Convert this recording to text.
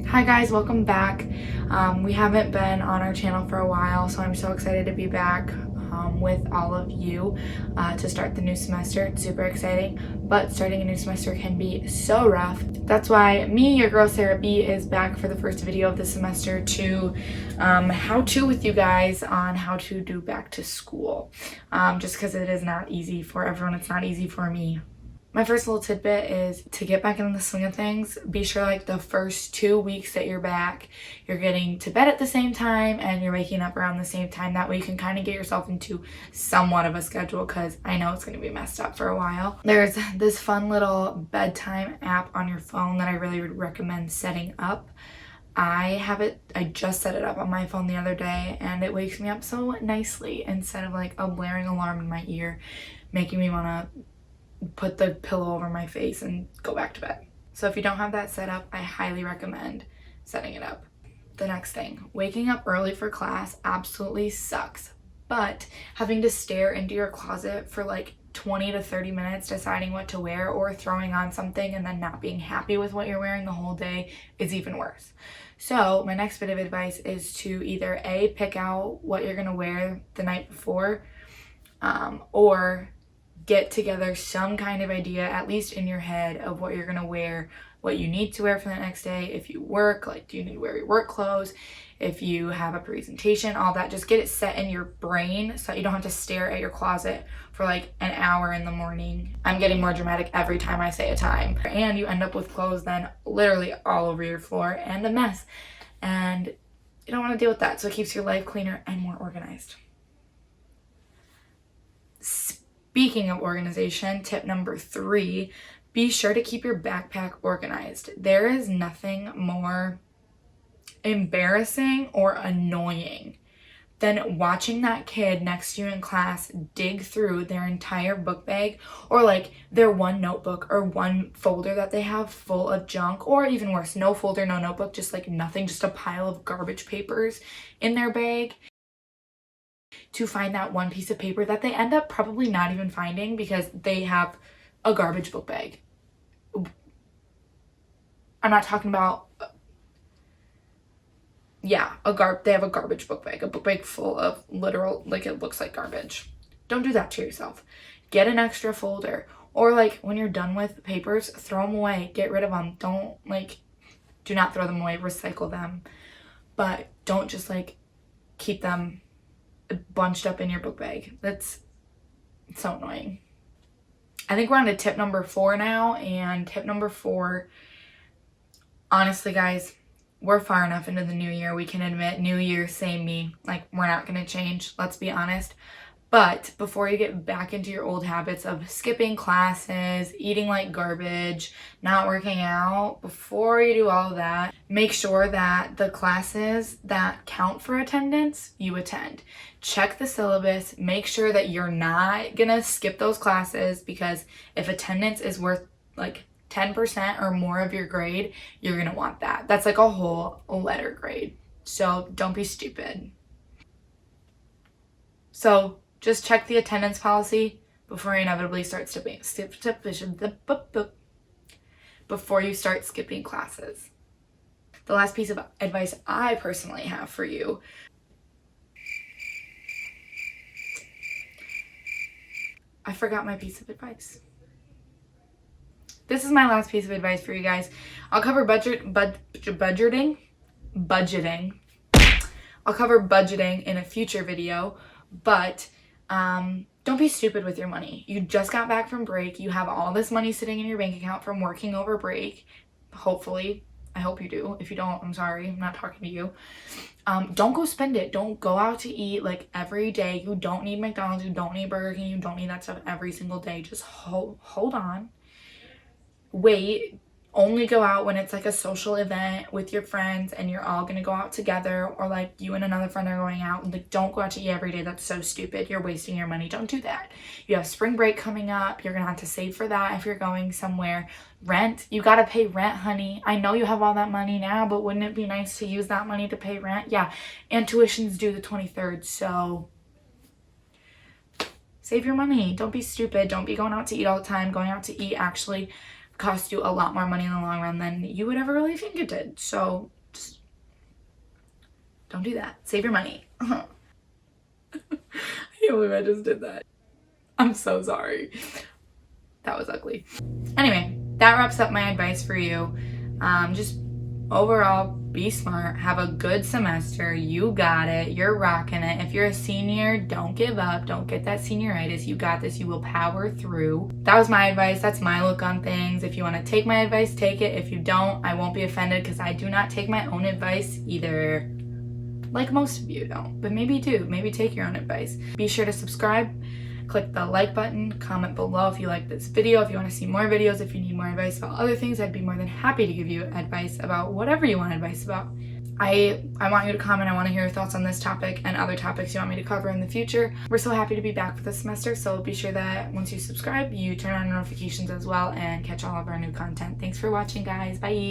Hi guys, welcome back. We haven't been on our channel for a while, so I'm so excited to be back with all of you to start the new semester. It's super exciting, but starting a new semester can be so rough. That's why me, your girl Sarah B, is back for the first video of the semester to how-to with you guys on how to do back to school. Just because it is not easy for everyone, it's not easy for me. My first little tidbit is to get back into the swing of things, be sure like the first 2 weeks that you're back, you're getting to bed at the same time and you're waking up around the same time. That way you can kind of get yourself into somewhat of a schedule, because I know it's going to be messed up for a while. There's this fun little bedtime app on your phone that I really would recommend setting up. I just set it up on my phone the other day and it wakes me up so nicely instead of like a blaring alarm in my ear making me want to put the pillow over my face and go back to bed. So if you don't have that set up, I highly recommend setting it up. The next thing, waking up early for class absolutely sucks, but having to stare into your closet for like 20 to 30 minutes deciding what to wear or throwing on something and then not being happy with what you're wearing the whole day is even worse. So my next bit of advice is to either A, pick out what you're gonna wear the night before, or get together some kind of idea, at least in your head, of what you're gonna wear, what you need to wear for the next day. If you work, like, do you need to wear your work clothes? If you have a presentation, all that, just get it set in your brain so that you don't have to stare at your closet for like an hour in the morning. I'm getting more dramatic every time I say a time. And you end up with clothes then literally all over your floor and a mess. And you don't want to deal with that, so it keeps your life cleaner and more organized. Speaking of organization, tip number 3, be sure to keep your backpack organized. There is nothing more embarrassing or annoying than watching that kid next to you in class dig through their entire book bag, or like their one notebook or one folder that they have full of junk, or even worse, no folder, no notebook, just like nothing, just a pile of garbage papers in their bag, to find that one piece of paper that they end up probably not even finding because they have a garbage book bag. I'm not talking about, they have a garbage book bag, a book bag full of literal, like, it looks like garbage. Don't do that to yourself. Get an extra folder, or like when you're done with papers, throw them away, get rid of them. Do not throw them away, recycle them, but don't just like keep them bunched up in your book bag. That's so annoying. I think we're on to tip number 4 now, and tip number 4, honestly guys, we're far enough into the new year, we can admit new year, same me, like we're not gonna change, let's be honest. But before you get back into your old habits of skipping classes, eating like garbage, not working out, before you do all of that, make sure that the classes that count for attendance, you attend. Check the syllabus, make sure that you're not gonna skip those classes, because if attendance is worth like 10% or more of your grade, you're gonna want that. That's like a whole letter grade. So don't be stupid. So just check the attendance policy before you inevitably start before you start skipping classes. The last piece of advice I personally have for you, I forgot my piece of advice. This is my last piece of advice for you guys. I'll cover budgeting. I'll cover budgeting in a future video, but don't be stupid with your money. You just got back from break. You have all this money sitting in your bank account from working over break. Hopefully. I hope you do. If you don't, I'm sorry. I'm not talking to you. Don't go spend it. Don't go out to eat like every day. You don't need McDonald's. You don't need Burger King. You don't need that stuff every single day. Just hold on. Wait. Only go out when it's like a social event with your friends and you're all gonna go out together, or like you and another friend are going out. Like, don't go out to eat every day. That's so stupid. You're wasting your money. Don't do that. You have spring break coming up. You're gonna have to save for that if you're going somewhere. Rent, you gotta pay rent, honey. I know you have all that money now, but wouldn't it be nice to use that money to pay rent? Yeah, and tuition's due the 23rd, so save your money. Don't be stupid. Don't be going out to eat all the time. Going out to eat actually cost you a lot more money in the long run than you would ever really think it did. So Don't do that. Save your money. I can't believe I just did that. I'm so sorry. That was ugly. Anyway, that wraps up my advice for you. Just overall, be smart. Have a good semester. You got it. You're rocking it. If you're a senior, don't give up. Don't get that senioritis. You got this. You will power through. That was my advice. That's my look on things. If you want to take my advice, take it. If you don't, I won't be offended because I do not take my own advice either. Like most of you don't, but maybe do. Maybe take your own advice. Be sure to subscribe. Click the like button, comment below if you like this video, if you want to see more videos, if you need more advice about other things. I'd be more than happy to give you advice about whatever you want advice about. I want you to comment. I want to hear your thoughts on this topic and other topics you want me to cover in the future. We're so happy to be back for this semester, so be sure that once you subscribe, you turn on notifications as well and catch all of our new content. Thanks for watching, guys. Bye!